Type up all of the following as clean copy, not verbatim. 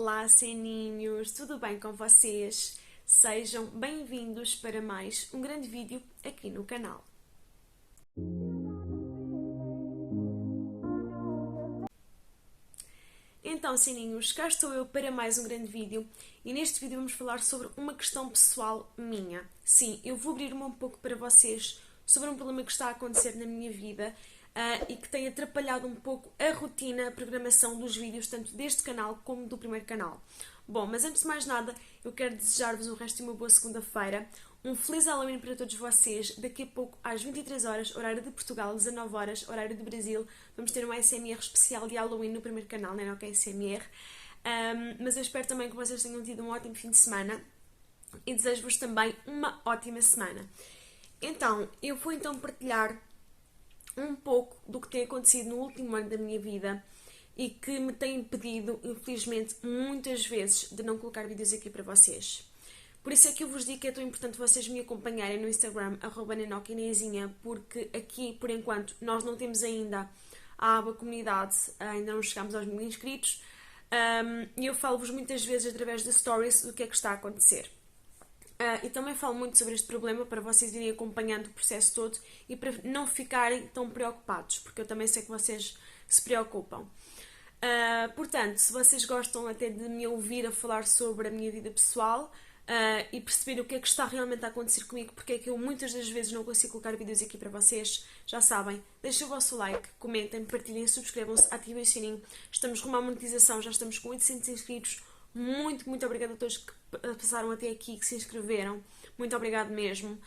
Olá, ceninhos! Tudo bem com vocês? Sejam bem-vindos para mais um grande vídeo aqui no canal. Então, ceninhos, cá estou eu para mais um grande vídeo e neste vídeo vamos falar sobre uma questão pessoal minha. Sim, eu vou abrir-me um pouco para vocês sobre um problema que está a acontecer na minha vida e que tem atrapalhado um pouco a rotina, a programação dos vídeos, tanto deste canal como do primeiro canal. Bom, mas antes de mais nada, eu quero desejar-vos um resto de uma boa segunda-feira, um feliz Halloween para todos vocês. Daqui a pouco, às 23 horas, horário de Portugal, 19 horas, horário de Brasil, vamos ter um ASMR especial de Halloween no primeiro canal, não é? Ok, ASMR. Mas eu espero também que vocês tenham tido um ótimo fim de semana e desejo-vos também uma ótima semana. Então, eu vou então partilhar um pouco do que tem acontecido no último ano da minha vida e que me tem impedido, infelizmente, muitas vezes de não colocar vídeos aqui para vocês. Por isso é que eu vos digo que é tão importante vocês me acompanharem no Instagram, @nenoquinezinha, porque aqui, por enquanto, nós não temos ainda a aba comunidade, ainda não chegámos aos 1000 inscritos, e eu falo-vos muitas vezes através de stories do que é que está a acontecer. E também falo muito sobre este problema para vocês irem acompanhando o processo todo e para não ficarem tão preocupados, porque eu também sei que vocês se preocupam. Portanto, se vocês gostam até de me ouvir a falar sobre a minha vida pessoal e perceber o que é que está realmente a acontecer comigo, porque é que eu muitas das vezes não consigo colocar vídeos aqui para vocês, já sabem, deixem o vosso like, comentem, partilhem, subscrevam-se, ativem o sininho. Estamos rumo à monetização, já estamos com 800 inscritos. Muito, muito obrigada a todos que passaram até aqui, que se inscreveram. Muito obrigado mesmo.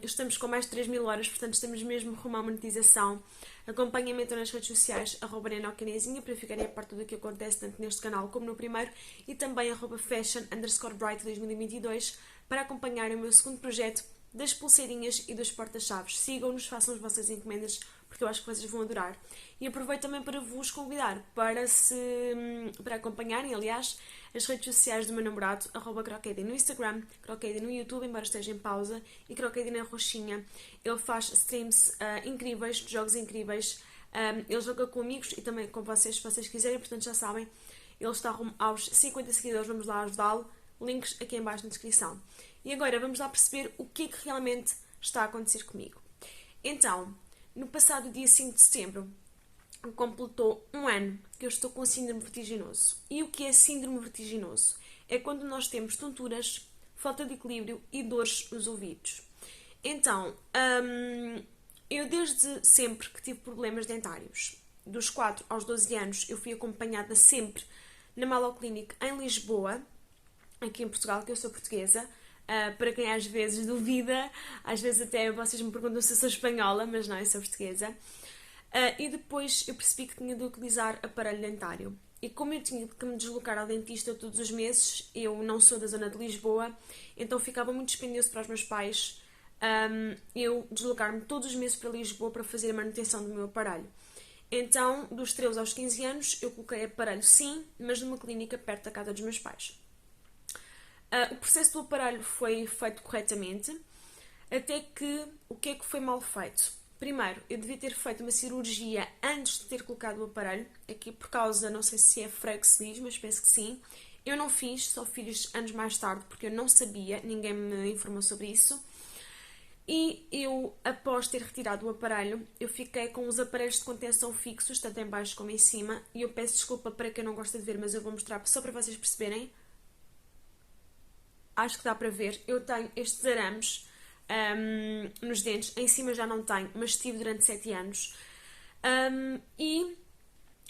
Estamos com mais de 3000 horas, portanto estamos mesmo rumo à monetização. Acompanhem-me então nas redes sociais, @nenoquinezinha, para ficarem a par de tudo o que acontece tanto neste canal como no primeiro, e também @fashion_bright2022 para acompanharem o meu segundo projeto das pulseirinhas e dos porta-chaves. Sigam-nos, façam as vossas encomendas, porque eu acho que vocês vão adorar. E aproveito também para vos convidar para acompanharem, aliás, as redes sociais do meu namorado, @croquedi no Instagram, croquedi no YouTube, embora esteja em pausa, e croquedi na roxinha. Ele faz streams incríveis, de jogos incríveis. Ele joga com amigos e também com vocês, se vocês quiserem, portanto já sabem. Ele está rumo aos 50 seguidores, vamos lá ajudá-lo. Links aqui em baixo na descrição. E agora vamos lá perceber o que é que realmente está a acontecer comigo. Então, no passado dia 5 de setembro, completou um ano que eu estou com síndrome vertiginoso. E o que é síndrome vertiginoso? É quando nós temos tonturas, falta de equilíbrio e dores nos ouvidos. Então, eu desde sempre que tive problemas dentários, dos 4 aos 12 anos, eu fui acompanhada sempre na Maloclínica em Lisboa, aqui em Portugal, que eu sou portuguesa. Para quem às vezes duvida, às vezes até vocês me perguntam se eu sou espanhola, mas não, eu sou portuguesa. E depois eu percebi que tinha de utilizar aparelho dentário. E como eu tinha que me deslocar ao dentista todos os meses, eu não sou da zona de Lisboa, então ficava muito dispendioso para os meus pais eu deslocar-me todos os meses para Lisboa para fazer a manutenção do meu aparelho. Então, dos 13 aos 15 anos, eu coloquei aparelho sim, mas numa clínica perto da casa dos meus pais. O processo do aparelho foi feito corretamente, até que o que é que foi mal feito? Primeiro, eu devia ter feito uma cirurgia antes de ter colocado o aparelho, aqui por causa, não sei se é freio que se diz, mas penso que sim. Eu não fiz, só fiz anos mais tarde, porque eu não sabia, ninguém me informou sobre isso. E eu, após ter retirado o aparelho, eu fiquei com os aparelhos de contenção fixos, tanto em baixo como em cima, e eu peço desculpa para quem não gosta de ver, mas eu vou mostrar só para vocês perceberem. Acho que dá para ver. Eu tenho estes arames nos dentes. Em cima já não tenho, mas tive durante 7 anos. E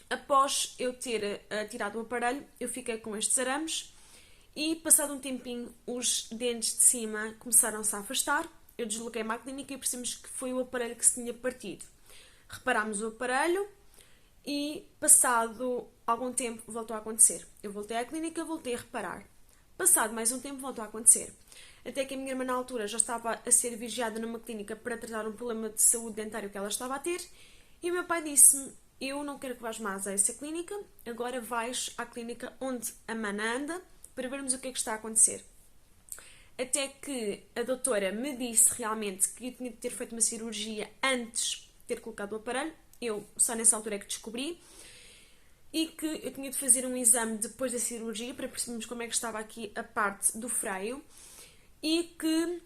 após eu ter tirado o aparelho, eu fiquei com estes arames. E passado um tempinho, os dentes de cima começaram-se a afastar. Eu desloquei-me à clínica e percebemos que foi o aparelho que se tinha partido. Reparámos o aparelho e passado algum tempo voltou a acontecer. Eu voltei à clínica e voltei a reparar. Passado mais um tempo voltou a acontecer. Até que a minha irmã na altura já estava a ser vigiada numa clínica para tratar um problema de saúde dentário que ela estava a ter. E o meu pai disse-me, eu não quero que vás mais a essa clínica, agora vais à clínica onde a mana anda para vermos o que é que está a acontecer. Até que a doutora me disse realmente que eu tinha de ter feito uma cirurgia antes de ter colocado o aparelho. Eu só nessa altura é que descobri. e que eu tinha de fazer um exame depois da cirurgia para percebermos como é que estava aqui a parte do freio e que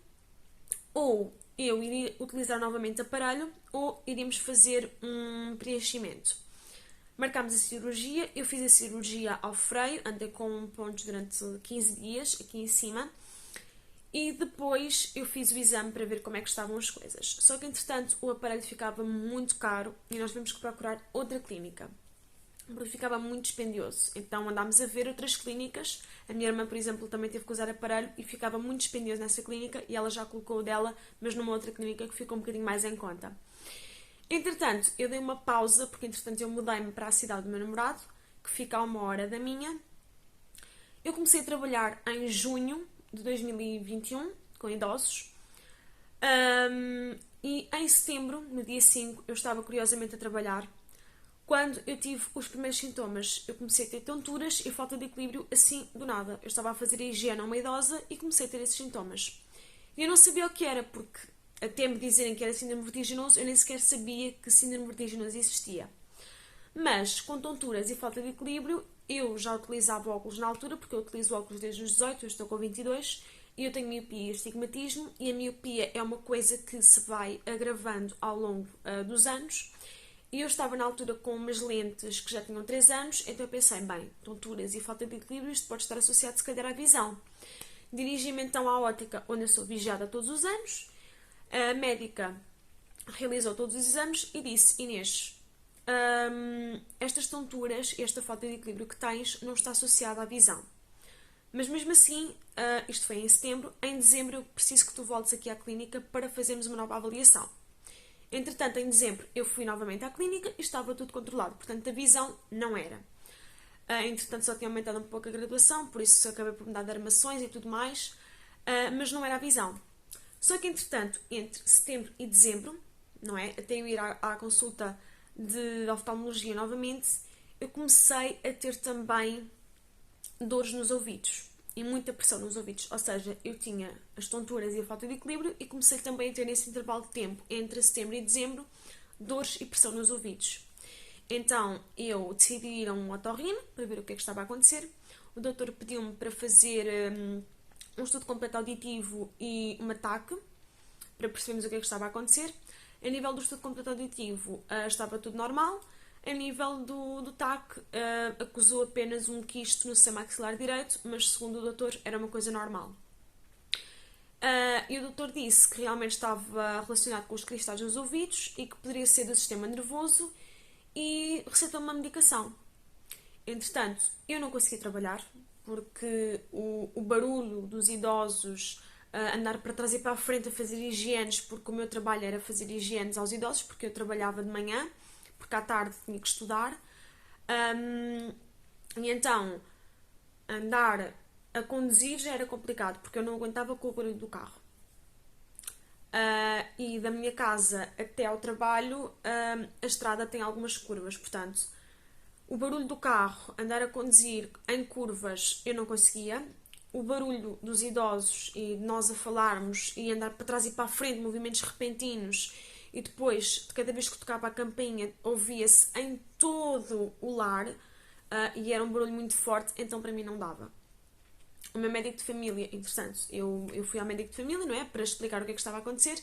ou eu iria utilizar novamente aparelho ou iríamos fazer um preenchimento. Marcámos a cirurgia, eu fiz a cirurgia ao freio, andei com pontos durante 15 dias aqui em cima e depois eu fiz o exame para ver como é que estavam as coisas. Só que entretanto o aparelho ficava muito caro e nós tivemos que procurar outra clínica, porque ficava muito dispendioso. Então andámos a ver outras clínicas. A minha irmã, por exemplo, também teve que usar aparelho e ficava muito dispendioso nessa clínica e ela já colocou o dela, mas numa outra clínica que ficou um bocadinho mais em conta. Entretanto, eu dei uma pausa, porque entretanto eu mudei-me para a cidade do meu namorado, que fica a 1 hora da minha. Eu comecei a trabalhar em junho de 2021, com idosos. E em setembro, no dia 5, eu estava curiosamente a trabalhar. Quando eu tive os primeiros sintomas, eu comecei a ter tonturas e falta de equilíbrio assim do nada. Eu estava a fazer a higiene a uma idosa e comecei a ter esses sintomas. E eu não sabia o que era, porque até me dizerem que era síndrome vertiginoso, eu nem sequer sabia que síndrome vertiginoso existia. Mas com tonturas e falta de equilíbrio, eu já utilizava óculos na altura, porque eu utilizo óculos desde os 18, eu estou com 22, e eu tenho miopia e astigmatismo, e a miopia é uma coisa que se vai agravando ao longo dos anos. E eu estava na altura com umas lentes que já tinham 3 anos, então eu pensei, bem, tonturas e falta de equilíbrio, isto pode estar associado se calhar à visão. Dirigi-me então à ótica, onde eu sou vigiada todos os anos. A médica realizou todos os exames e disse, Inês, estas tonturas, esta falta de equilíbrio que tens não está associada à visão. Mas mesmo assim, isto foi em setembro, em dezembro eu preciso que tu voltes aqui à clínica para fazermos uma nova avaliação. Entretanto, em dezembro, eu fui novamente à clínica e estava tudo controlado. Portanto, a visão não era. Entretanto, só tinha aumentado um pouco a graduação, por isso acabei por mudar de armações e tudo mais. Mas não era a visão. Só que, entretanto, entre setembro e dezembro, não é? Até eu ir à consulta de oftalmologia novamente, eu comecei a ter também dores nos ouvidos e muita pressão nos ouvidos, ou seja, eu tinha as tonturas e a falta de equilíbrio e comecei também a ter nesse intervalo de tempo entre setembro e dezembro dores e pressão nos ouvidos. Então eu decidi ir a um otorrino para ver o que é que estava a acontecer. O doutor pediu-me para fazer um estudo completo auditivo e um ataque para percebermos o que é que estava a acontecer. A nível do estudo completo auditivo estava tudo normal. A nível do TAC, acusou apenas um quisto no seu maxilar direito, mas segundo o doutor era uma coisa normal. E o doutor disse que realmente estava relacionado com os cristais nos ouvidos e que poderia ser do sistema nervoso e receitou uma medicação. Entretanto, eu não consegui trabalhar porque o barulho dos idosos, andar para trás e para a frente a fazer higienes, porque o meu trabalho era fazer higienes aos idosos, porque eu trabalhava de manhã, porque à tarde tinha que estudar. E então, andar a conduzir já era complicado, porque eu não aguentava com o barulho do carro. E da minha casa até ao trabalho, a estrada tem algumas curvas, portanto, o barulho do carro, andar a conduzir em curvas, eu não conseguia. O barulho dos idosos e de nós a falarmos e andar para trás e para a frente, movimentos repentinos, e depois, de cada vez que tocava a campainha, ouvia-se em todo o lar, e era um barulho muito forte, então para mim não dava. O meu médico de família, interessante, eu fui ao médico de família, não é? Para explicar o que é que estava a acontecer,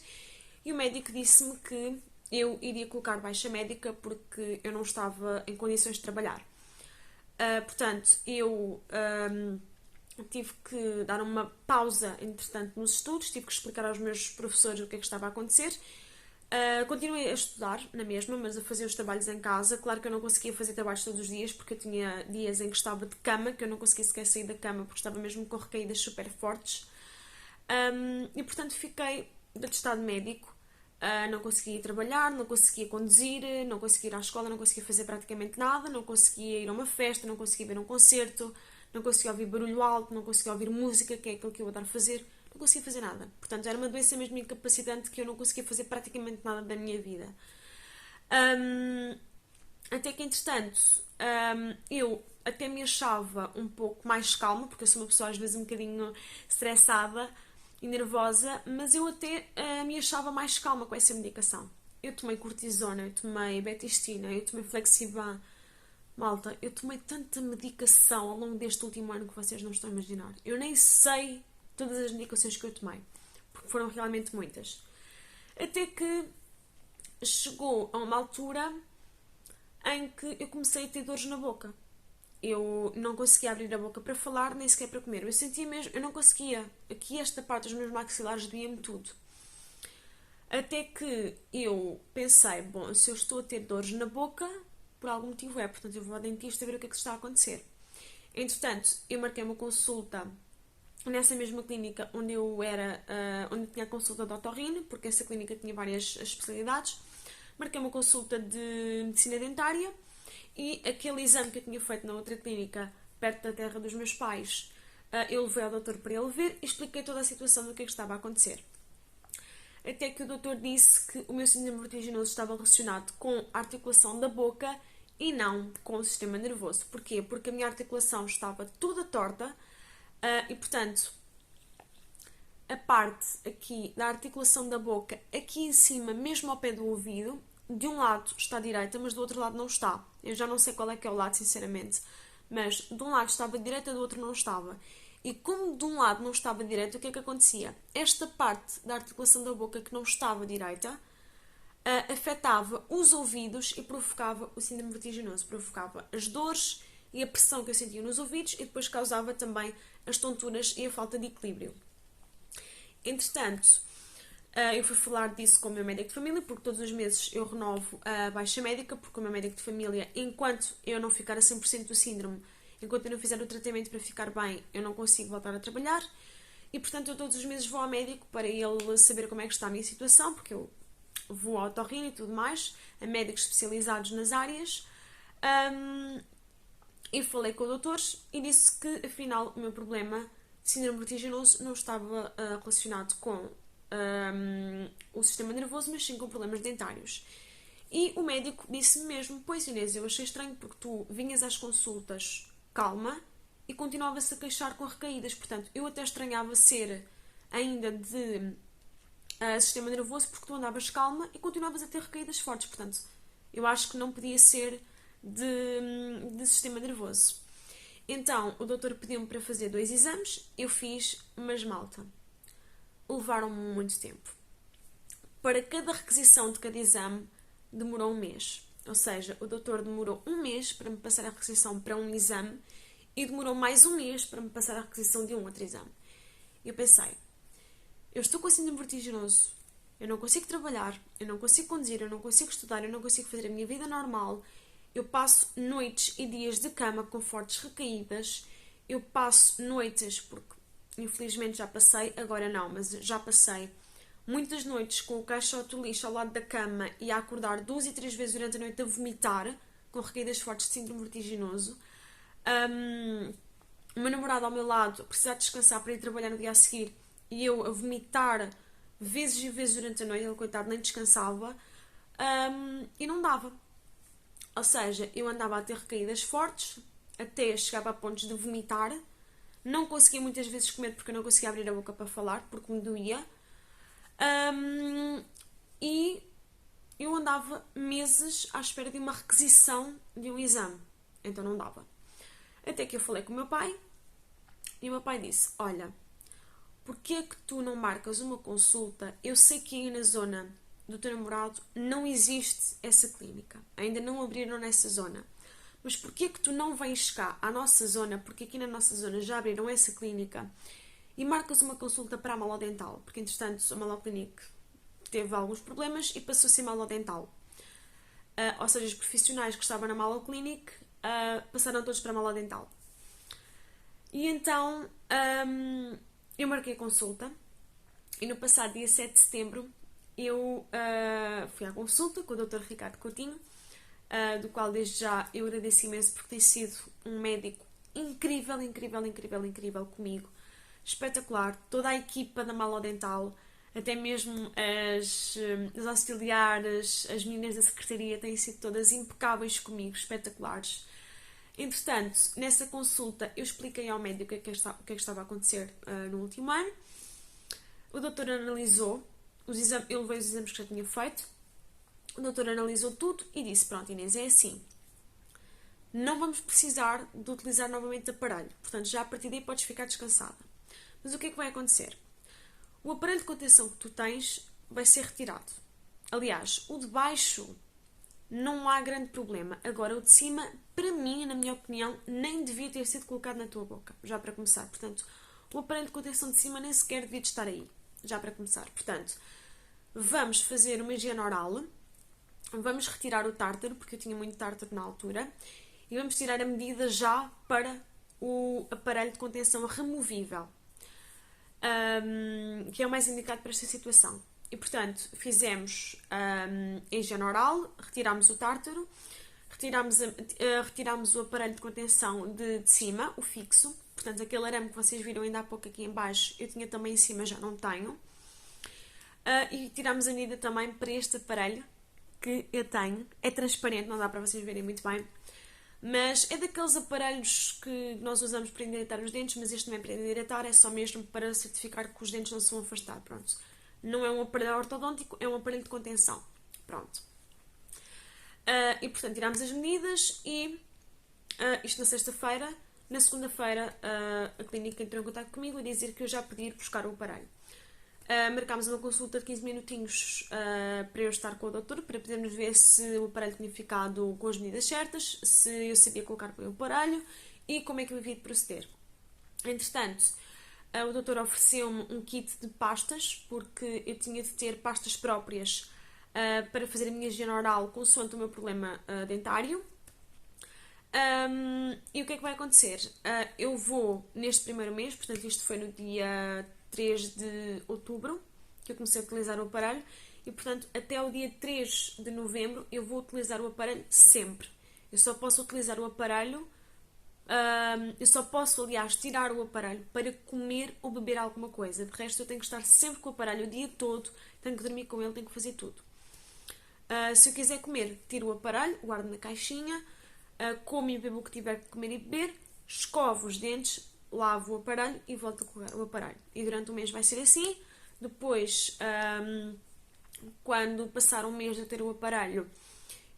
e o médico disse-me que eu iria colocar baixa médica porque eu não estava em condições de trabalhar. Portanto, eu tive que dar uma pausa, entretanto, nos estudos, tive que explicar aos meus professores o que é que estava a acontecer. Continuei a estudar na mesma, mas a fazer os trabalhos em casa. Claro que eu não conseguia fazer trabalhos todos os dias, porque eu tinha dias em que estava de cama, que eu não conseguia sequer sair da cama, porque estava mesmo com recaídas super fortes. E portanto fiquei de atestado médico. Não conseguia ir trabalhar, não conseguia conduzir, não conseguia ir à escola, não conseguia fazer praticamente nada, não conseguia ir a uma festa, não conseguia ver um concerto, não conseguia ouvir barulho alto, não conseguia ouvir música, que é aquilo que eu vou dar a fazer. Não conseguia fazer nada. Portanto, era uma doença mesmo incapacitante que eu não conseguia fazer praticamente nada da minha vida. Até que, entretanto, eu até me achava um pouco mais calma, porque eu sou uma pessoa às vezes um bocadinho estressada e nervosa, mas eu até me achava mais calma com essa medicação. Eu tomei cortisona, eu tomei betistina, eu tomei Flexiban Malta, eu tomei tanta medicação ao longo deste último ano que vocês não estão a imaginar. Eu nem sei todas as medicações que eu tomei, porque foram realmente muitas. Até que chegou a uma altura em que eu comecei a ter dores na boca. Eu não conseguia abrir a boca para falar, nem sequer para comer. Eu sentia mesmo, eu não conseguia. Aqui esta parte dos meus maxilares doía-me tudo. Até que eu pensei, bom, se eu estou a ter dores na boca, por algum motivo é, portanto eu vou ao dentista ver o que é que está a acontecer. Entretanto, eu marquei uma consulta nessa mesma clínica onde eu era, onde eu tinha a consulta de otorrino, porque essa clínica tinha várias especialidades. Marquei uma consulta de medicina dentária e aquele exame que eu tinha feito na outra clínica, perto da terra dos meus pais, eu levei ao doutor para ele ver e expliquei toda a situação do que é que estava a acontecer. Até que o doutor disse que o meu síndrome vertiginoso estava relacionado com a articulação da boca e não com o sistema nervoso. Porquê? Porque a minha articulação estava toda torta e, portanto, a parte aqui da articulação da boca, aqui em cima, mesmo ao pé do ouvido, de um lado está direita, mas do outro lado não está. Eu já não sei qual é que é o lado, sinceramente. Mas de um lado estava direita, do outro não estava. E como de um lado não estava direita, o que é que acontecia? Esta parte da articulação da boca que não estava direita afetava os ouvidos e provocava o síndrome vertiginoso. Provocava as dores e a pressão que eu sentia nos ouvidos e depois causava também as tonturas e a falta de equilíbrio. Entretanto, eu fui falar disso com o meu médico de família, porque todos os meses eu renovo a baixa médica, porque o meu médico de família, enquanto eu não ficar a 100% do síndrome, enquanto eu não fizer o tratamento para ficar bem, eu não consigo voltar a trabalhar. E, portanto, eu todos os meses vou ao médico para ele saber como é que está a minha situação, porque eu vou ao otorrino e tudo mais, a médicos especializados nas áreas. E falei com o doutor e disse que, afinal, o meu problema de síndrome vertiginoso não estava relacionado com o sistema nervoso, mas sim com problemas dentários. E o médico disse-me mesmo, pois Inês, eu achei estranho porque tu vinhas às consultas calma e continuavas a queixar com recaídas. Portanto, eu até estranhava ser ainda de sistema nervoso porque tu andavas calma e continuavas a ter recaídas fortes. Portanto, eu acho que não podia ser de sistema nervoso. Então, o doutor pediu-me para fazer 2 exames, eu fiz, mas malta, levaram-me muito tempo. Para cada requisição de cada exame, demorou 1 mês. Ou seja, o doutor demorou 1 mês para me passar a requisição para um exame e demorou mais 1 mês para me passar a requisição de um outro exame. Eu pensei, eu estou com síndrome vertiginoso, eu não consigo trabalhar, eu não consigo conduzir, eu não consigo estudar, eu não consigo fazer a minha vida normal, eu passo noites e dias de cama com fortes recaídas, eu passo noites, porque infelizmente já passei, agora não, mas já passei muitas noites com o caixote do lixo ao lado da cama e a acordar 2 e 3 vezes durante a noite a vomitar, com recaídas fortes de síndrome vertiginoso. O meu namorado ao meu lado a precisar descansar para ir trabalhar no dia a seguir e eu a vomitar vezes e vezes durante a noite, ele coitado nem descansava, e não dava. Ou seja, eu andava a ter recaídas fortes, até chegava a pontos de vomitar, não conseguia muitas vezes comer porque eu não conseguia abrir a boca para falar, porque me doía, e eu andava meses à espera de uma requisição de um exame, então não dava. Até que eu falei com o meu pai, e o meu pai disse, olha, porquê é que tu não marcas uma consulta? Eu sei que aí na zona do teu namorado não existe essa clínica. Ainda não abriram nessa zona. Mas porquê é que tu não vens cá à nossa zona? Porque aqui na nossa zona já abriram essa clínica e marcas uma consulta para a Malodental. Porque, entretanto, a Maloclinic teve alguns problemas e passou a ser Malodental. Ou seja, os profissionais que estavam na Maloclinic passaram todos para a Malodental. E então eu marquei a consulta e no passado dia 7 de setembro eu fui à consulta com o Dr. Ricardo Coutinho, do qual desde já eu agradeço imenso porque tem sido um médico incrível, incrível, incrível, incrível comigo, espetacular, toda a equipa da Malodental, até mesmo as auxiliares, as meninas da secretaria têm sido todas impecáveis comigo, espetaculares. Entretanto, nessa consulta eu expliquei ao médico o que é que estava a acontecer no último ano. O doutor analisou os exames, ele veio os exames que já tinha feito. O doutor analisou tudo e disse, pronto Inês, é assim. não vamos precisar de utilizar novamente o aparelho. Portanto, já a partir daí podes ficar descansada. Mas o que é que vai acontecer? O aparelho de contenção que tu tens vai ser retirado. Aliás, o de baixo não há grande problema. Agora, o de cima, para mim, na minha opinião, nem devia ter sido colocado na tua boca. Já para começar. Portanto, o aparelho de contenção de cima nem sequer devia estar aí. Já para começar. Portanto, vamos fazer uma higiene oral. Vamos retirar o tártaro, porque eu tinha muito tártaro na altura. E vamos tirar a medida já para o aparelho de contenção removível. Que é o mais indicado para esta situação. E, portanto, fizemos a higiene oral, retirámos o tártaro, retirámos o aparelho de contenção de cima, o fixo. Portanto, aquele arame que vocês viram ainda há pouco aqui em baixo, eu tinha também em cima, já não tenho. E tirámos a medida também para este aparelho que eu tenho. É transparente, não dá para vocês verem muito bem. Mas é daqueles aparelhos que nós usamos para endireitar os dentes, mas este não é para endireitar, é só mesmo para certificar que os dentes não se vão afastar, pronto. Não é um aparelho ortodôntico, é um aparelho de contenção, pronto. E portanto tiramos as medidas e isto na sexta-feira. Na segunda-feira a clínica entrou em contato comigo a dizer que eu já podia ir buscar o aparelho. Marcámos uma consulta de 15 minutinhos para eu estar com o doutor, para podermos ver se o aparelho tinha ficado com as medidas certas, se eu sabia colocar o aparelho e como é que eu havia de proceder. Entretanto, o doutor ofereceu-me um kit de pastas, porque eu tinha de ter pastas próprias para fazer a minha higiene oral consoante o meu problema dentário. E o que é que vai acontecer? Eu vou, neste primeiro mês, portanto isto foi no dia 3 de outubro que eu comecei a utilizar o aparelho e, portanto, até o dia 3 de novembro eu vou utilizar o aparelho sempre. Eu só posso utilizar o aparelho, eu só posso, aliás, tirar o aparelho para comer ou beber alguma coisa. De resto, eu tenho que estar sempre com o aparelho o dia todo, tenho que dormir com ele, tenho que fazer tudo. Se eu quiser comer, tiro o aparelho, guardo na caixinha, como e bebo o que tiver que comer e beber, escovo os dentes, lavo o aparelho e volto a colocar o aparelho. E durante o mês vai ser assim. Depois, quando passar um mês de ter o aparelho,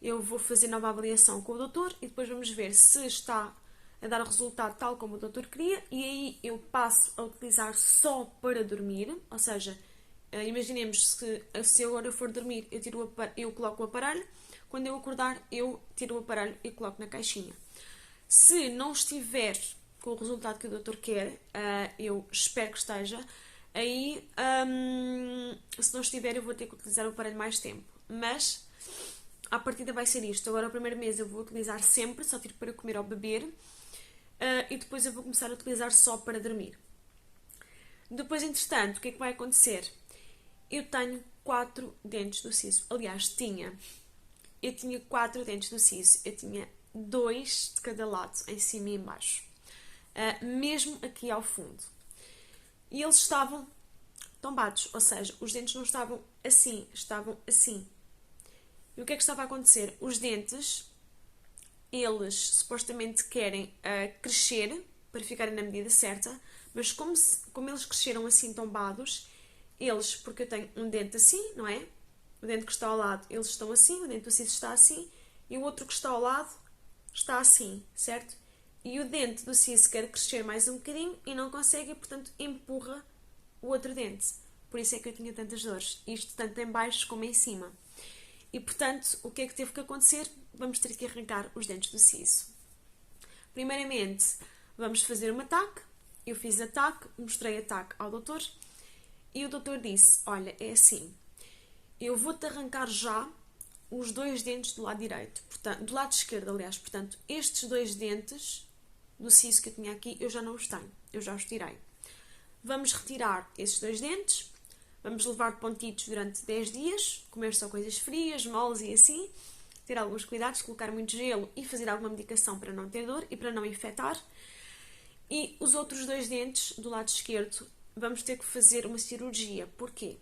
eu vou fazer nova avaliação com o doutor e depois vamos ver se está a dar o resultado tal como o doutor queria e aí eu passo a utilizar só para dormir, ou seja, imaginemos se agora eu for dormir, eu coloco o aparelho, quando eu acordar eu tiro o aparelho e coloco na caixinha. Se não estiver com o resultado que o doutor quer, eu espero que esteja, aí se não estiver eu vou ter que utilizar o aparelho mais tempo, mas à partida vai ser isto. Agora o primeiro mês eu vou utilizar sempre, só tiro para comer ou beber, e depois eu vou começar a utilizar só para dormir. Depois, entretanto, o que é que vai acontecer? Eu tenho 4 dentes do siso. Aliás, eu tinha 4 dentes do siso. Eu tinha 2 de cada lado, em cima e em baixo. Mesmo aqui ao fundo. E eles estavam tombados, ou seja, os dentes não estavam assim, estavam assim. E o que é que estava a acontecer? Os dentes, eles supostamente querem crescer para ficarem na medida certa, mas como eles cresceram assim tombados, porque eu tenho um dente assim, não é? O dente que está ao lado, eles estão assim, o dente do siso está assim, e o outro que está ao lado está assim, certo? E o dente do siso quer crescer mais um bocadinho e não consegue, e portanto empurra o outro dente. Por isso é que eu tinha tantas dores, isto tanto em baixo como em cima. E portanto, o que é que teve que acontecer? Vamos ter que arrancar os dentes do siso. Primeiramente, vamos fazer um ataque. Eu fiz ataque, mostrei ataque ao doutor e o doutor disse: olha, é assim, eu vou-te arrancar já os 2 dentes do lado direito, portanto, do lado esquerdo, aliás, portanto, estes 2 dentes do siso que eu tinha aqui, eu já não os tenho, eu já os tirei. Vamos retirar esses 2 dentes, vamos levar pontitos durante 10 dias, comer só coisas frias, moles e assim, ter alguns cuidados, colocar muito gelo e fazer alguma medicação para não ter dor e para não infectar. E os outros 2 dentes do lado esquerdo vamos ter que fazer uma cirurgia. Porquê?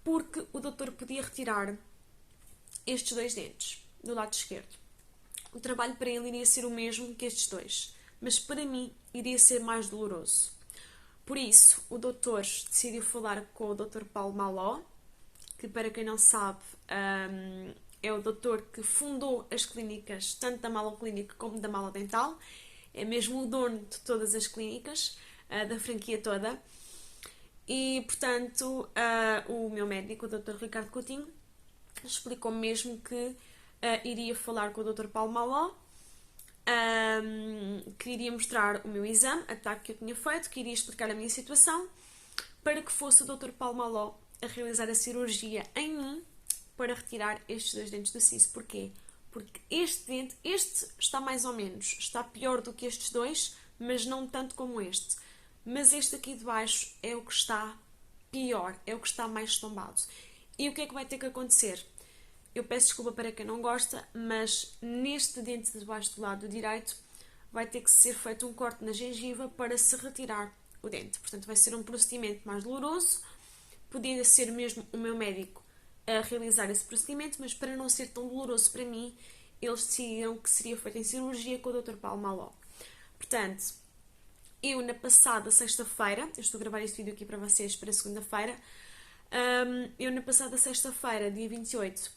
Porque o doutor podia retirar estes 2 dentes do lado esquerdo. O trabalho para ele iria ser o mesmo que estes 2, mas para mim iria ser mais doloroso. Por isso, o doutor decidiu falar com o Dr. Paulo Maló, que, para quem não sabe, é o doutor que fundou as clínicas, tanto da Malo Clínica como da Malo Dental. É mesmo o dono de todas as clínicas, da franquia toda. E, portanto, o meu médico, o Dr. Ricardo Coutinho, explicou-me mesmo que iria falar com o Dr. Paulo Maló, que iria mostrar o meu exame, a TAC que eu tinha feito, que iria explicar a minha situação, para que fosse o Dr. Paulo Maló a realizar a cirurgia em mim para retirar estes 2 dentes do siso. Porquê? Porque este dente, este está mais ou menos, está pior do que estes 2, mas não tanto como este. Mas este aqui de baixo é o que está pior, é o que está mais tombado. E o que é que vai ter que acontecer? Eu peço desculpa para quem não gosta, mas neste dente de baixo do lado direito vai ter que ser feito um corte na gengiva para se retirar o dente. Portanto, vai ser um procedimento mais doloroso. Podia ser mesmo o meu médico a realizar esse procedimento, mas para não ser tão doloroso para mim, eles decidiram que seria feito em cirurgia com o Dr. Paulo Maló. Portanto, eu na passada sexta-feira, eu estou a gravar este vídeo aqui para vocês para segunda-feira, eu na passada sexta-feira, dia 28,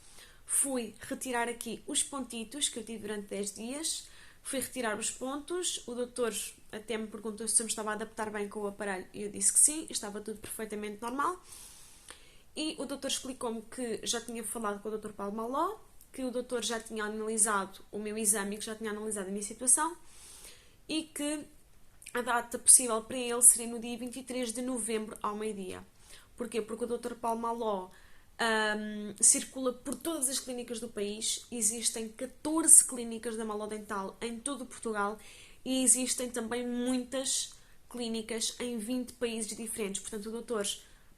fui retirar aqui os pontitos que eu tive durante 10 dias, fui retirar os pontos, o doutor até me perguntou se eu me estava a adaptar bem com o aparelho e eu disse que sim, estava tudo perfeitamente normal. E o doutor explicou-me que já tinha falado com o Dr. Paulo Maló, que o doutor já tinha analisado o meu exame e que já tinha analisado a minha situação e que a data possível para ele seria no dia 23 de novembro ao meio-dia. Porquê? Porque o Dr. Paulo Maló circula por todas as clínicas do país. Existem 14 clínicas da Malo Dental em todo o Portugal e existem também muitas clínicas em 20 países diferentes. Portanto, o Dr.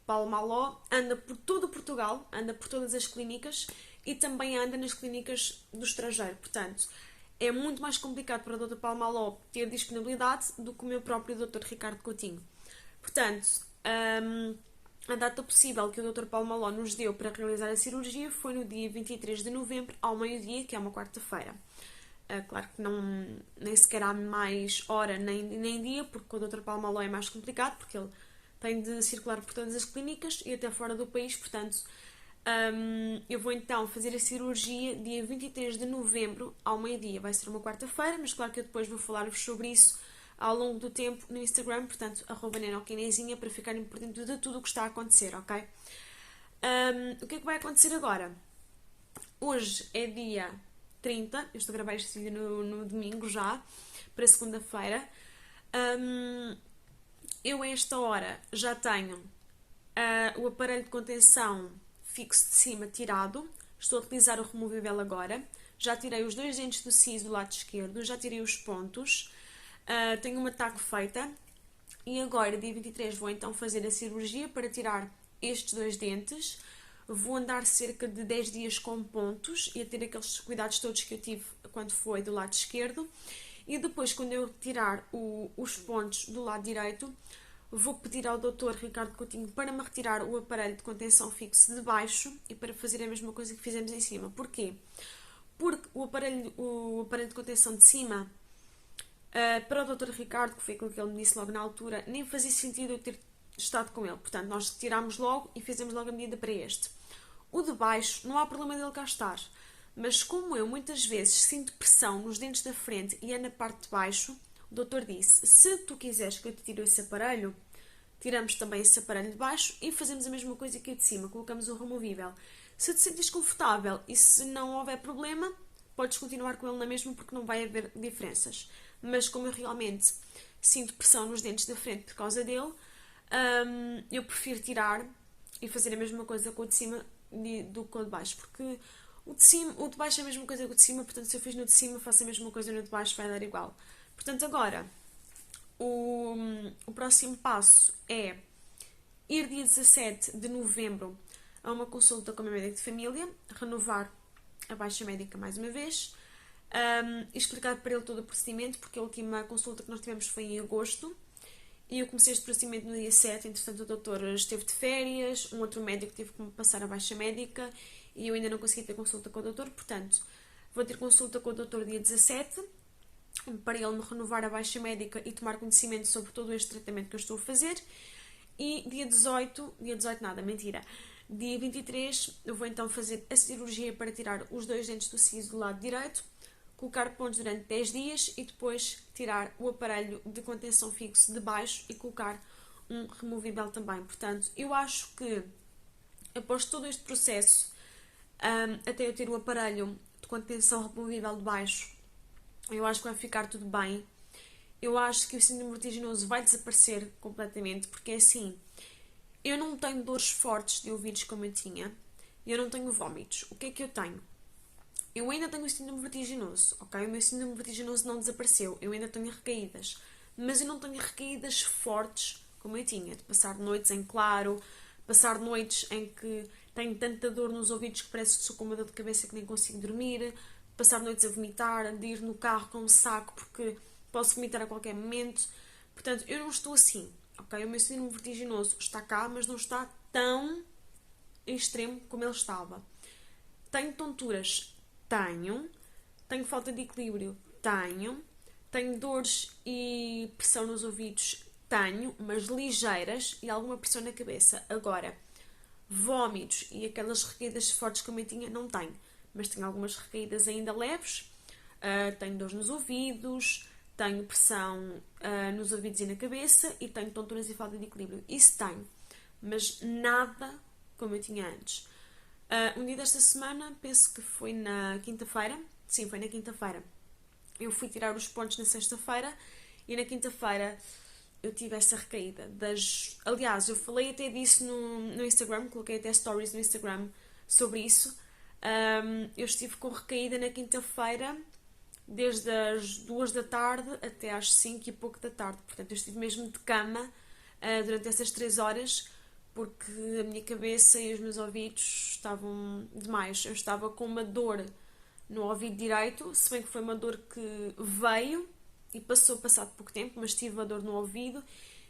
Paulo Maló anda por todo o Portugal, anda por todas as clínicas e também anda nas clínicas do estrangeiro. Portanto, é muito mais complicado para o Dr. Paulo Maló ter disponibilidade do que o meu próprio Dr. Ricardo Coutinho. Portanto, a data possível que o Dr. Paulo Maló nos deu para realizar a cirurgia foi no dia 23 de novembro, ao meio-dia, que é uma quarta-feira. Claro que nem sequer há mais hora nem dia, porque o Dr. Paulo Maló é mais complicado, porque ele tem de circular por todas as clínicas e até fora do país. Portanto, eu vou então fazer a cirurgia dia 23 de novembro ao meio-dia. Vai ser uma quarta-feira, mas claro que eu depois vou falar-vos sobre isso ao longo do tempo no Instagram, portanto, @nenoquinezinha, para ficarem por dentro de tudo o que está a acontecer, ok? O que é que vai acontecer agora? Hoje é dia 30, eu estou a gravar este vídeo no domingo já, para segunda-feira. Eu a esta hora já tenho o aparelho de contenção fixo de cima tirado, estou a utilizar o removível agora, já tirei os 2 dentes do siso do lado esquerdo, já tirei os pontos, tenho uma TAC feita e agora, dia 23, vou então fazer a cirurgia para tirar estes 2 dentes. Vou andar cerca de 10 dias com pontos e a ter aqueles cuidados todos que eu tive quando foi do lado esquerdo. E depois, quando eu tirar os pontos do lado direito, vou pedir ao Dr. Ricardo Coutinho para me retirar o aparelho de contenção fixo de baixo e para fazer a mesma coisa que fizemos em cima. Porquê? Porque o aparelho de contenção de cima, para o Dr. Ricardo, que foi aquilo que ele me disse logo na altura, nem fazia sentido eu ter estado com ele. Portanto, nós tirámos logo e fizemos logo a medida para este. O de baixo, não há problema dele cá estar. Mas como eu muitas vezes sinto pressão nos dentes da frente e é na parte de baixo, o doutor disse, se tu quiseres que eu te tire esse aparelho, tiramos também esse aparelho de baixo e fazemos a mesma coisa que o de cima, colocamos o removível. Se te sentes confortável e se não houver problema, podes continuar com ele na mesma porque não vai haver diferenças. Mas como eu realmente sinto pressão nos dentes da frente por causa dele, eu prefiro tirar e fazer a mesma coisa com o de cima do que o de baixo, porque o de baixo é a mesma coisa que o de cima, portanto se eu fiz no de cima faço a mesma coisa no de baixo, vai dar igual. Portanto agora o próximo passo é ir dia 17 de novembro a uma consulta com o meu médico de família, renovar a baixa médica mais uma vez, explicar para ele todo o procedimento, porque a última consulta que nós tivemos foi em agosto e eu comecei este procedimento no dia 7, entretanto o doutor esteve de férias, um outro médico teve que me passar a baixa médica e eu ainda não consegui ter consulta com o doutor, portanto vou ter consulta com o doutor dia 17 para ele me renovar a baixa médica e tomar conhecimento sobre todo este tratamento que eu estou a fazer. E dia 18 nada, mentira, Dia 23 eu vou então fazer a cirurgia para tirar os 2 dentes do siso do lado direito, colocar pontos durante 10 dias e depois tirar o aparelho de contenção fixo de baixo e colocar um removível também. Portanto, eu acho que após todo este processo, até eu ter o aparelho de contenção removível de baixo, eu acho que vai ficar tudo bem. Eu acho que o síndrome vertiginoso vai desaparecer completamente, porque é assim, eu não tenho dores fortes de ouvidos como eu tinha, eu não tenho vômitos. O que é que eu tenho? Eu ainda tenho o síndrome vertiginoso, ok? O meu síndrome vertiginoso não desapareceu, eu ainda tenho recaídas, mas eu não tenho recaídas fortes como eu tinha, de passar noites em claro, passar noites em que tenho tanta dor nos ouvidos que parece que sou com uma dor de cabeça que nem consigo dormir, passar noites a vomitar, de ir no carro com um saco porque posso vomitar a qualquer momento. Portanto, eu não estou assim, ok? O meu síndrome vertiginoso está cá, mas não está tão extremo como ele estava. Tenho tonturas? Tenho. Tenho falta de equilíbrio? Tenho. Tenho dores e pressão nos ouvidos? Tenho, mas ligeiras e alguma pressão na cabeça. Agora, vômitos e aquelas recaídas fortes como eu tinha, não tenho. Mas tenho algumas recaídas ainda leves. Tenho dores nos ouvidos, tenho pressão nos ouvidos e na cabeça e tenho tonturas e falta de equilíbrio. Isso tenho, mas nada como eu tinha antes. Um dia desta semana, penso que foi na quinta-feira. Sim, foi na quinta-feira. Eu fui tirar os pontos na sexta-feira e na quinta-feira eu tive essa recaída. Aliás, eu falei até disso no Instagram, coloquei até stories no Instagram sobre isso. Eu estive com recaída na quinta-feira, desde as 2 da tarde até às 5 e pouco da tarde. Portanto, eu estive mesmo de cama durante essas 3 horas, porque a minha cabeça e os meus ouvidos estavam demais. Eu estava com uma dor no ouvido direito, se bem que foi uma dor que veio e passou passado pouco tempo, mas tive a dor no ouvido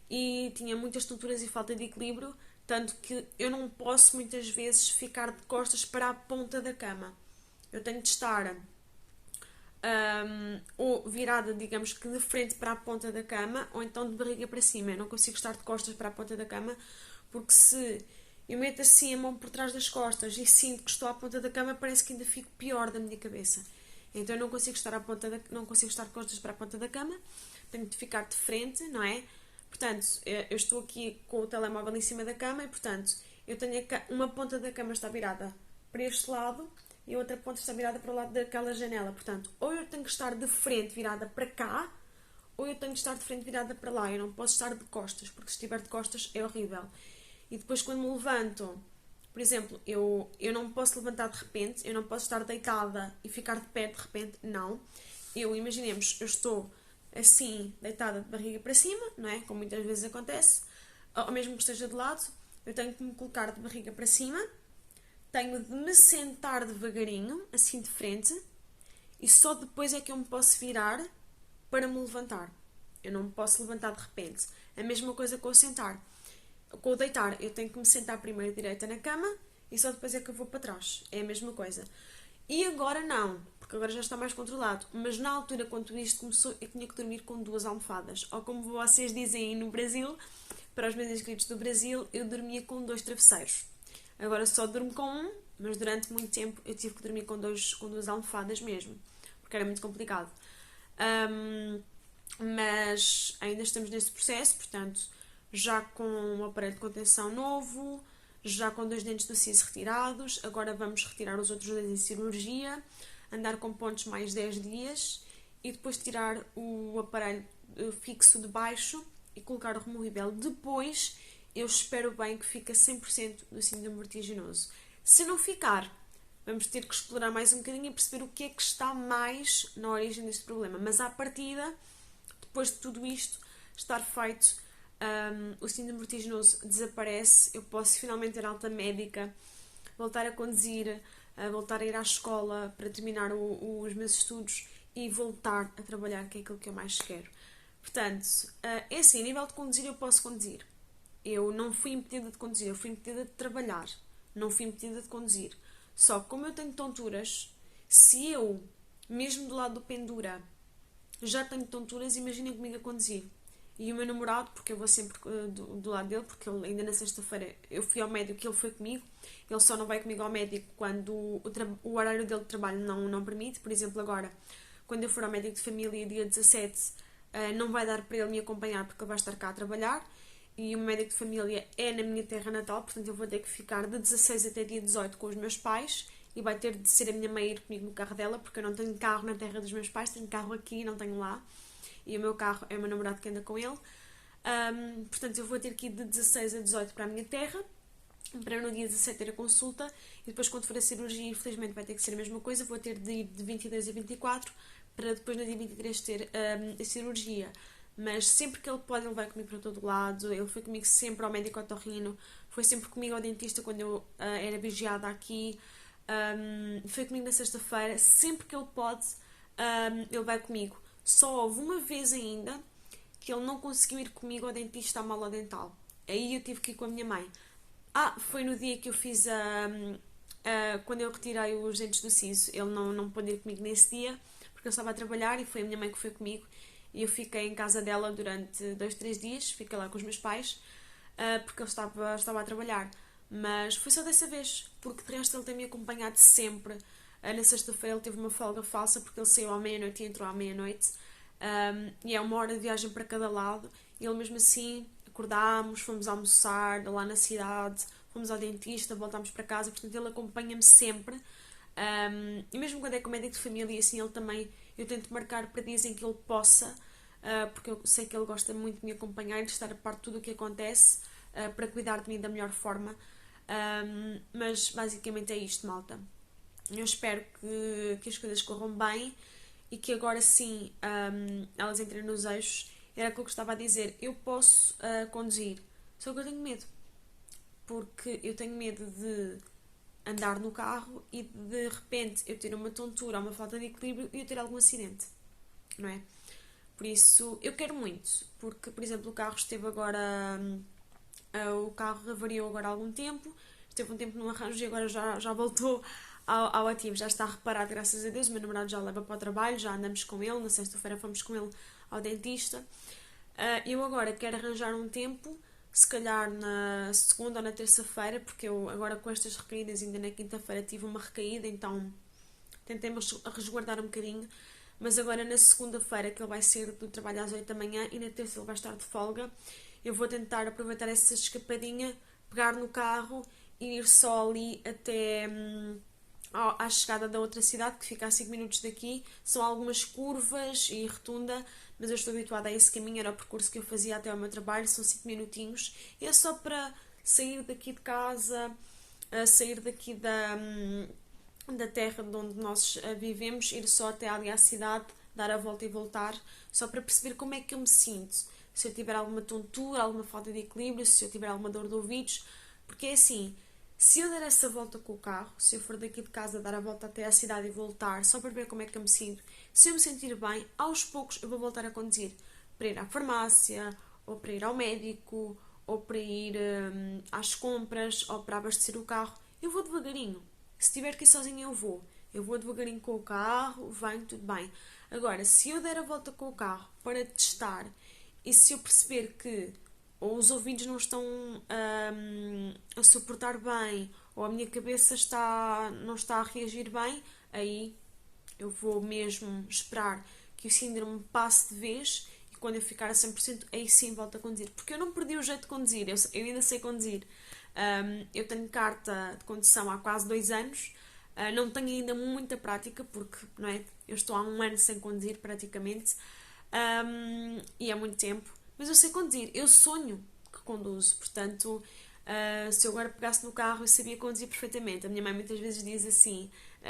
e tinha muitas tonturas e falta de equilíbrio, tanto que eu não posso muitas vezes ficar de costas para a ponta da cama. Eu tenho de estar ou virada, digamos que de frente para a ponta da cama, ou então de barriga para cima. Eu não consigo estar de costas para a ponta da cama, porque se eu meto assim a mão por trás das costas e sinto que estou à ponta da cama, parece que ainda fico pior da minha cabeça. Então eu não consigo estar não consigo estar de costas para a ponta da cama, tenho de ficar de frente, não é? Portanto, eu estou aqui com o telemóvel em cima da cama e, portanto, eu tenho uma ponta da cama está virada para este lado e a outra ponta está virada para o lado daquela janela. Portanto, ou eu tenho que estar de frente virada para cá, ou eu tenho que estar de frente virada para lá. Eu não posso estar de costas, porque se estiver de costas é horrível. E depois quando me levanto, por exemplo, eu não me posso levantar de repente, eu não posso estar deitada e ficar de pé de repente, não. Imaginemos, eu estou assim, deitada de barriga para cima, não é? Como muitas vezes acontece, ou mesmo que esteja de lado, eu tenho que me colocar de barriga para cima, tenho de me sentar devagarinho, assim de frente, e só depois é que eu me posso virar para me levantar. Eu não me posso levantar de repente. A mesma coisa com o sentar. Com o deitar, eu tenho que me sentar primeiro direita na cama e só depois é que eu vou para trás. É a mesma coisa. E agora não, porque agora já está mais controlado. Mas na altura, quando isto começou, eu tinha que dormir com 2 almofadas. Ou como vocês dizem aí no Brasil, para os meus inscritos do Brasil, eu dormia com 2 travesseiros. Agora só durmo com um, mas durante muito tempo eu tive que dormir com 2 almofadas mesmo, porque era muito complicado. Mas ainda estamos nesse processo, portanto, já com um aparelho de contenção novo, já com 2 dentes do siso retirados, agora vamos retirar os outros 2 em cirurgia, andar com pontos mais 10 dias e depois tirar o aparelho fixo de baixo e colocar o removível. Depois, eu espero bem que fique a 100% do síndrome vertiginoso. Se não ficar, vamos ter que explorar mais um bocadinho e perceber o que é que está mais na origem deste problema. Mas à partida, depois de tudo isto estar feito, o síndrome vertiginoso desaparece, eu posso finalmente ter alta médica, voltar a conduzir, voltar a ir à escola para terminar os meus estudos e voltar a trabalhar, que é aquilo que eu mais quero. Portanto, é assim, a nível de conduzir eu posso conduzir. Eu não fui impedida de conduzir, eu fui impedida de trabalhar, não fui impedida de conduzir. Só que como eu tenho tonturas, se eu, mesmo do lado do pendura, já tenho tonturas, imaginem comigo a conduzir. e o meu namorado, porque eu vou sempre do lado dele, porque ele ainda na sexta-feira eu fui ao médico e ele foi comigo. Ele só não vai comigo ao médico quando o horário dele de trabalho não permite. Por exemplo, agora, quando eu for ao médico de família dia 17, não vai dar para ele me acompanhar porque ele vai estar cá a trabalhar. E o meu médico de família é na minha terra natal, portanto eu vou ter que ficar de 16 até dia 18 com os meus pais. E vai ter de ser a minha mãe ir comigo no carro dela, porque eu não tenho carro na terra dos meus pais, tenho carro aqui e não tenho lá. E o meu carro é o meu namorado que anda com ele. Portanto, eu vou ter que ir de 16 a 18 para a minha terra, para no dia 17 ter a consulta, e depois quando for a cirurgia, infelizmente vai ter que ser a mesma coisa, vou ter de ir de 22 a 24, para depois no dia 23 ter a cirurgia. Mas sempre que ele pode, ele vai comigo para todo lado, ele foi comigo sempre ao médico otorrino, foi sempre comigo ao dentista quando eu era vigiada aqui, foi comigo na sexta-feira, sempre que ele pode, ele vai comigo. Só houve uma vez ainda que ele não conseguiu ir comigo ao dentista à mola dental. Aí eu tive que ir com a minha mãe. Foi no dia que eu fiz quando eu retirei os dentes do siso. Ele não pôde ir comigo nesse dia, porque eu estava a trabalhar e foi a minha mãe que foi comigo. E eu fiquei em casa dela durante 2, 3 dias, fiquei lá com os meus pais, porque eu estava a trabalhar. Mas foi só dessa vez, porque de resto ele tem-me acompanhado sempre. Na sexta-feira ele teve uma folga falsa, porque ele saiu à meia-noite e entrou à meia-noite. E é 1 hora de viagem para cada lado. E ele mesmo assim, acordámos, fomos almoçar lá na cidade, fomos ao dentista, voltámos para casa, portanto ele acompanha-me sempre. E mesmo quando é com o médico de família, assim, ele também, eu tento marcar para dias em que ele possa, porque eu sei que ele gosta muito de me acompanhar e de estar a par de tudo o que acontece, para cuidar de mim da melhor forma. Mas basicamente é isto, malta. Eu espero que as coisas corram bem e que agora sim elas entrem nos eixos. Era o que eu gostava de dizer. Eu posso conduzir, só que eu tenho medo. Porque eu tenho medo de andar no carro e de repente eu ter uma tontura, uma falta de equilíbrio e eu ter algum acidente, não é? Por isso, eu quero muito, porque, por exemplo, o carro esteve agora. O carro avariou agora há algum tempo, esteve um tempo num arranjo e agora já voltou ao ativo, já está reparado, graças a Deus. O meu namorado já leva para o trabalho, já andamos com ele, na sexta-feira fomos com ele ao dentista. Eu agora quero arranjar um tempo, se calhar na segunda ou na terça-feira, porque eu agora com estas recaídas, ainda na quinta-feira tive uma recaída, então tentei-me resguardar um bocadinho. Mas agora na segunda-feira, que ele vai sair do trabalho às 8 da manhã, e na terça ele vai estar de folga, eu vou tentar aproveitar essa escapadinha, pegar no carro e ir só ali até à chegada da outra cidade, que fica a 5 minutos daqui. São algumas curvas e rotunda, mas eu estou habituada a esse caminho, era o percurso que eu fazia até ao meu trabalho, são 5 minutinhos. E é só para sair daqui de casa, sair daqui da terra de onde nós vivemos, ir só até ali à cidade, dar a volta e voltar, só para perceber como é que eu me sinto. Se eu tiver alguma tontura, alguma falta de equilíbrio, se eu tiver alguma dor de ouvidos, porque é assim, se eu der essa volta com o carro, se eu for daqui de casa dar a volta até à cidade e voltar, só para ver como é que eu me sinto, se eu me sentir bem, aos poucos eu vou voltar a conduzir, para ir à farmácia, ou para ir ao médico, ou para ir às compras, ou para abastecer o carro. Eu vou devagarinho. Se tiver que ir sozinha eu vou. Eu vou devagarinho com o carro, venho, tudo bem. Agora, se eu der a volta com o carro para testar e se eu perceber que ou os ouvidos não estão a suportar bem ou a minha cabeça não está a reagir bem, aí eu vou mesmo esperar que o síndrome passe de vez e quando eu ficar a 100% aí sim volto a conduzir. Porque eu não perdi o jeito de conduzir, eu ainda sei conduzir. Eu tenho carta de condução há quase 2 anos, não tenho ainda muita prática porque não é? Eu estou há 1 ano sem conduzir praticamente, e é muito tempo, mas eu sei conduzir, eu sonho que conduzo, portanto, se eu agora pegasse no carro eu sabia conduzir perfeitamente. A minha mãe muitas vezes diz assim,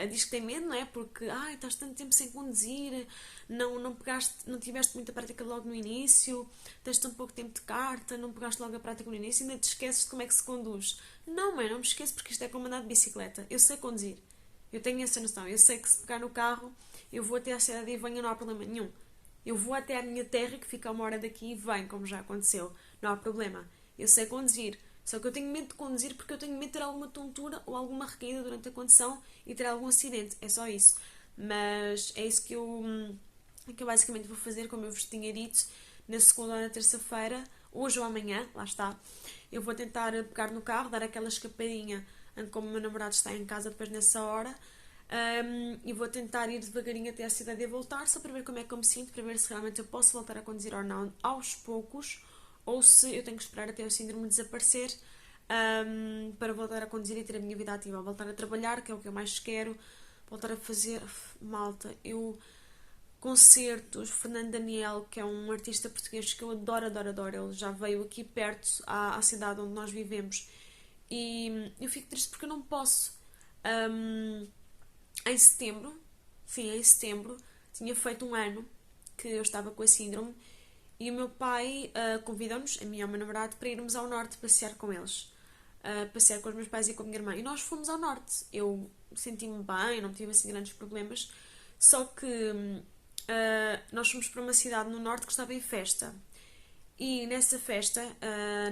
diz que tem medo, não é? Porque estás tanto tempo sem conduzir, não tiveste muita prática logo no início, tens tão pouco tempo de carta, não pegaste logo a prática no início e ainda te esqueces de como é que se conduz. Não, mãe, não me esqueço porque isto é como andar de bicicleta, eu sei conduzir, eu tenho essa noção, eu sei que se pegar no carro eu vou até à cidade e venho, não há problema nenhum. Eu vou até à minha terra, que fica a 1 hora daqui, e venho, como já aconteceu. Não há problema. Eu sei conduzir. Só que eu tenho medo de conduzir porque eu tenho medo de ter alguma tontura ou alguma recaída durante a condução e ter algum acidente. É só isso. Mas é isso que eu basicamente vou fazer, como eu vos tinha dito. na segunda ou na terça-feira, hoje ou amanhã, lá está, eu vou tentar pegar no carro, dar aquela escapadinha, como o meu namorado está em casa depois nessa hora, e vou tentar ir devagarinho até à cidade e voltar, só para ver como é que eu me sinto, para ver se realmente eu posso voltar a conduzir ou não aos poucos, ou se eu tenho que esperar até o síndrome desaparecer, para voltar a conduzir e ter a minha vida ativa, voltar a trabalhar, que é o que eu mais quero, voltar a fazer. Malta, eu concertos, Fernando Daniel, que é um artista português que eu adoro, adoro, adoro, ele já veio aqui perto à cidade onde nós vivemos e eu fico triste porque eu não posso. Em setembro, sim, em setembro, tinha feito um ano que eu estava com a síndrome e o meu pai convidou-nos, a mim e ao meu namorado, para irmos ao norte passear com eles. Passear com os meus pais e com a minha irmã. E nós fomos ao norte. Eu senti-me bem, não tive assim grandes problemas. Só que nós fomos para uma cidade no norte que estava em festa. E nessa festa,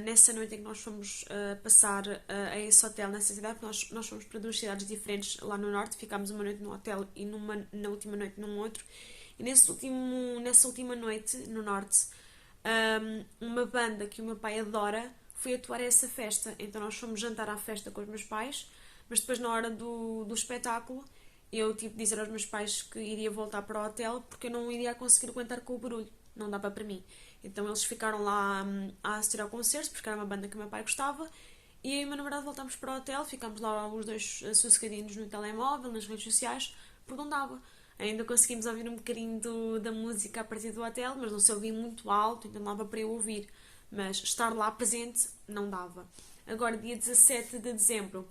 nessa noite em que nós fomos passar a esse hotel nessa cidade, nós fomos para duas cidades diferentes lá no norte, ficámos uma noite num hotel e na última noite num outro. E nessa última noite, no norte, uma banda que o meu pai adora foi atuar a essa festa. Então nós fomos jantar à festa com os meus pais, mas depois na hora do espetáculo eu tive de dizer aos meus pais que iria voltar para o hotel porque eu não iria conseguir aguentar com o barulho, não dava para mim. Então eles ficaram lá a assistir ao concerto, porque era uma banda que o meu pai gostava, e eu e o meu namorado voltámos para o hotel, ficámos lá os dois sossegadinhos no telemóvel, nas redes sociais, porque não dava. Ainda conseguimos ouvir um bocadinho da música a partir do hotel, mas não se ouvia muito alto, então não dava para eu ouvir. Mas estar lá presente não dava. Agora, dia 17 de dezembro,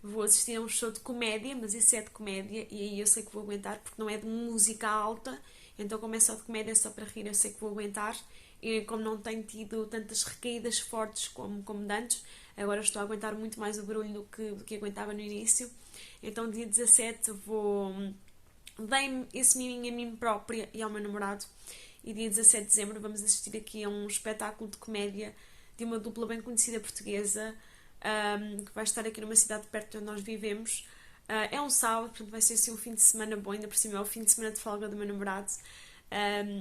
vou assistir a um show de comédia, mas isso é de comédia, e aí eu sei que vou aguentar, porque não é de música alta, então como é só de comédia, é só para rir, eu sei que vou aguentar. E como não tenho tido tantas recaídas fortes como de antes, agora estou a aguentar muito mais o barulho do que aguentava no início. Então dia 17 dei-me esse miminho a mim própria e ao meu namorado, e dia 17 de dezembro vamos assistir aqui a um espetáculo de comédia de uma dupla bem conhecida portuguesa, que vai estar aqui numa cidade perto de onde nós vivemos. É um sábado, portanto vai ser assim um fim de semana bom, ainda por cima é o fim de semana de folga do meu namorado.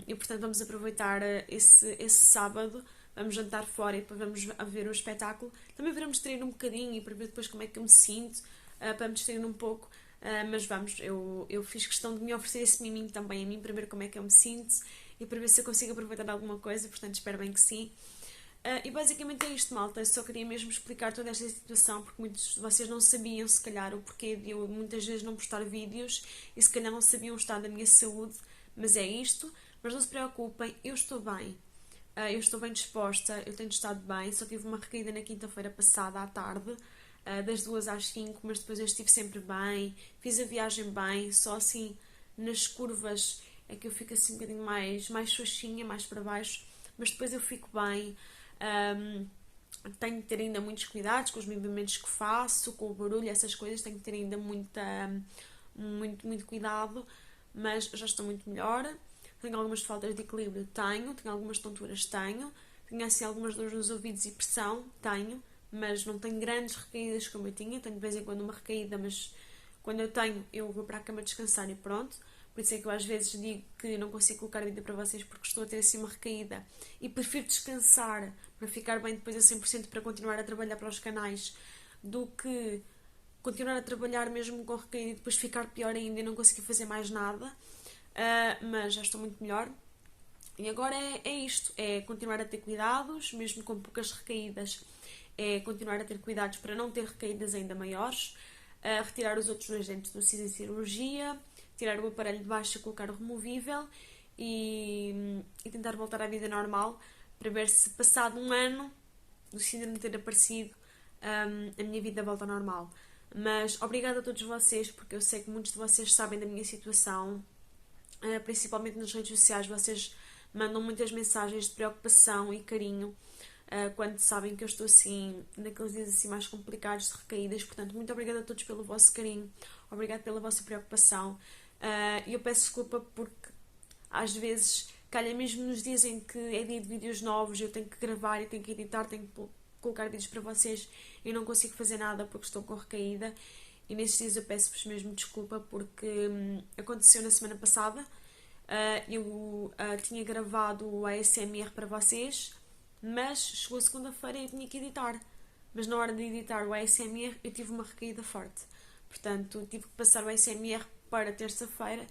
E portanto vamos aproveitar esse sábado, vamos jantar fora e depois vamos a ver o espetáculo. Também veremos distrair um bocadinho e para ver depois como é que eu me sinto, para me distrair um pouco. Mas vamos, eu fiz questão de me oferecer esse miminho também a mim, para ver como é que eu me sinto e para ver se eu consigo aproveitar alguma coisa, portanto espero bem que sim. E basicamente é isto, malta. Eu só queria mesmo explicar toda esta situação porque muitos de vocês não sabiam, se calhar, o porquê de eu muitas vezes não postar vídeos e se calhar não sabiam o estado da minha saúde, mas é isto. Mas não se preocupem, eu estou bem. Eu estou bem disposta, eu tenho estado bem. Só tive uma recaída na quinta-feira passada à tarde, das 2 às 5, mas depois eu estive sempre bem, fiz a viagem bem, só assim nas curvas é que eu fico assim um bocadinho mais xoxinha, mais para baixo, mas depois eu fico bem. Tenho de ter ainda muitos cuidados com os movimentos que faço, com o barulho, essas coisas, tenho de ter ainda muito cuidado, mas já estou muito melhor. Tenho algumas faltas de equilíbrio? Tenho algumas tonturas? Tenho assim algumas dores nos ouvidos e pressão? Tenho, mas não tenho grandes recaídas como eu tinha. Tenho de vez em quando uma recaída, mas quando eu tenho, eu vou para a cama descansar e pronto. Por isso é que eu às vezes digo que não consigo colocar vídeo para vocês porque estou a ter assim uma recaída e prefiro descansar para ficar bem depois a 100% para continuar a trabalhar para os canais do que continuar a trabalhar mesmo com recaída e depois ficar pior ainda e não conseguir fazer mais nada. Mas já estou muito melhor. E agora é isto, é continuar a ter cuidados, mesmo com poucas recaídas, é continuar a ter cuidados para não ter recaídas ainda maiores, retirar os outros 2 dentes do siso em cirurgia, tirar o aparelho de baixo e colocar o removível e tentar voltar à vida normal para ver se passado um ano do síndrome ter aparecido, a minha vida volta ao normal. Mas obrigada a todos vocês, porque eu sei que muitos de vocês sabem da minha situação, principalmente nas redes sociais, vocês mandam muitas mensagens de preocupação e carinho quando sabem que eu estou assim, naqueles dias assim mais complicados de recaídas. Portanto, muito obrigada a todos pelo vosso carinho, obrigada pela vossa preocupação. E eu peço desculpa porque às vezes calha mesmo nos dias em que é dia de vídeos novos, eu tenho que gravar, eu tenho que editar, tenho que colocar vídeos para vocês e não consigo fazer nada porque estou com recaída. E nesses dias eu peço-vos mesmo desculpa porque aconteceu na semana passada. Eu tinha gravado o ASMR para vocês, mas chegou segunda-feira e eu tinha que editar. Mas na hora de editar o ASMR eu tive uma recaída forte. Portanto, tive que passar o ASMR para terça-feira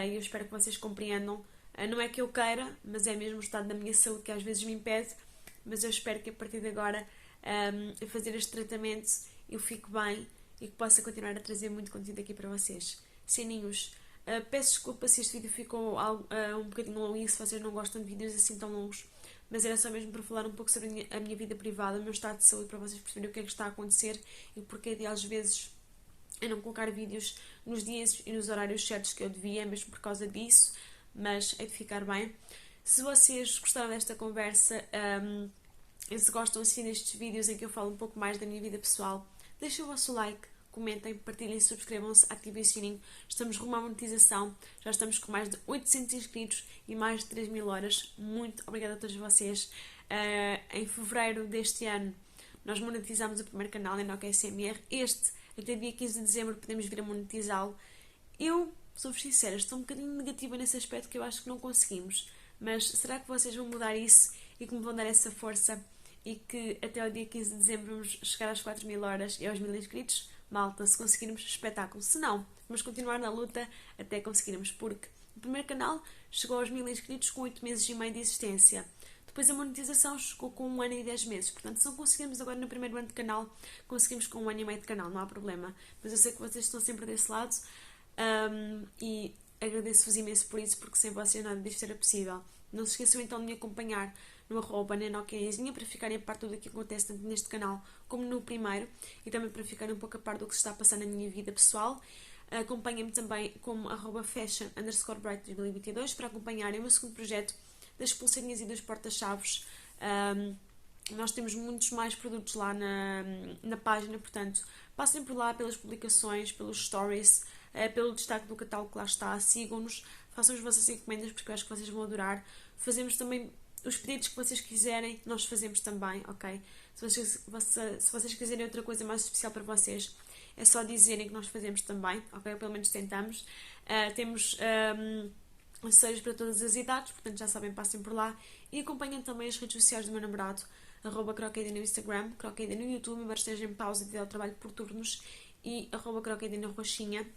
e eu espero que vocês compreendam. Não é que eu queira, mas é mesmo o estado da minha saúde que às vezes me impede. Mas eu espero que a partir de agora, a fazer este tratamento, eu fique bem e que possa continuar a trazer muito conteúdo aqui para vocês. Sininhos, peço desculpa se este vídeo ficou um bocadinho longo e se vocês não gostam de vídeos assim tão longos, mas era só mesmo para falar um pouco sobre a minha vida privada, o meu estado de saúde, para vocês perceberem o que é que está a acontecer e porque de às vezes eu não colocar vídeos nos dias e nos horários certos que eu devia, mesmo por causa disso, mas é de ficar bem. Se vocês gostaram desta conversa e se gostam assim destes vídeos em que eu falo um pouco mais da minha vida pessoal, deixem o vosso like, comentem, partilhem, subscrevam-se, ativem o sininho. Estamos rumo à monetização, já estamos com mais de 800 inscritos e mais de 3.000 horas. Muito obrigada a todos vocês. Em fevereiro deste ano nós monetizamos o primeiro canal, Enoch ASMR. Até dia 15 de dezembro podemos vir a monetizá-lo. Eu, sou-vos sincera, estou um bocadinho negativa nesse aspecto que eu acho que não conseguimos. Mas será que vocês vão mudar isso e que me vão dar essa força e que até o dia 15 de dezembro vamos chegar às 4.000 horas e aos 1.000 inscritos? Malta, se conseguirmos, espetáculo. Se não, vamos continuar na luta até conseguirmos, porque o primeiro canal chegou aos 1.000 inscritos com 8 meses e meio de existência. Depois a monetização chegou com 1 ano e 10 meses. Portanto, se não conseguimos agora no primeiro ano de canal, conseguimos com 1 ano e meio de canal, não há problema. Mas eu sei que vocês estão sempre desse lado e agradeço-vos imenso por isso, porque sem vocês nada disto era possível. Não se esqueçam então de me acompanhar no @nenoqueizinha para ficarem a par de tudo o que acontece tanto neste canal como no primeiro e também para ficarem um pouco a par do que se está a passar na minha vida pessoal. Acompanhem-me também como @fashion_bright2022 para acompanharem o meu segundo projeto das pulseirinhas e dos porta-chaves. Nós temos muitos mais produtos lá na página, portanto, passem por lá pelas publicações, pelos stories, pelo destaque do catálogo que lá está, sigam-nos, façam as vossas encomendas porque eu acho que vocês vão adorar. Fazemos também os pedidos que vocês quiserem, nós fazemos também, ok? Se vocês quiserem outra coisa mais especial para vocês, é só dizerem que nós fazemos também, ok? Pelo menos tentamos. Temos acessórios para todas as idades, portanto já sabem, passem por lá. E acompanhem também as redes sociais do meu namorado, @croqueida no Instagram, croqueida no YouTube, embora esteja em pausa devido ao trabalho por turnos, e @croqueida no Roxinha.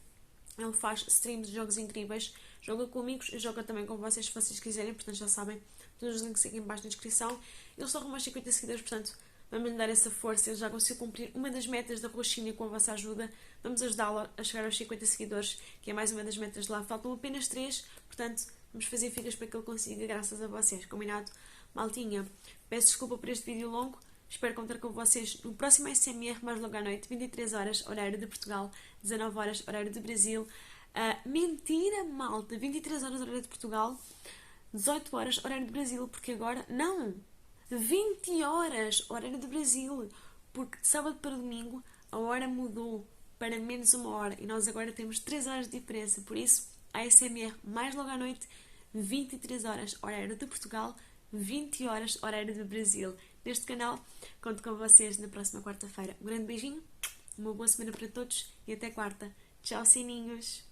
Ele faz streams de jogos incríveis, joga com amigos e joga também com vocês se vocês quiserem, portanto já sabem, todos os links aqui em baixo na descrição. Ele só arruma 50 seguidores, portanto vamos lhe dar essa força, ele já conseguiu cumprir uma das metas da Roxinha com a vossa ajuda, vamos ajudá-la a chegar aos 50 seguidores, que é mais uma das metas de lá, faltam apenas 3, portanto vamos fazer ficas para que ele consiga, graças a vocês, combinado? Maltinha, peço desculpa por este vídeo longo, espero contar com vocês no próximo SMR mais logo à noite, 23 horas, horário de Portugal, 19 horas, horário de Brasil. Mentira, malta! 23 horas, horário de Portugal, 18 horas, horário de Brasil, porque agora... Não! 20 horas, horário de Brasil, porque de sábado para domingo a hora mudou para menos 1 hora e nós agora temos 3 horas de diferença, por isso, ASMR mais logo à noite, 23 horas, horário de Portugal, 20 horas, horário do Brasil. Neste canal, conto com vocês na próxima quarta-feira. Um grande beijinho, uma boa semana para todos e até quarta. Tchau, sininhos!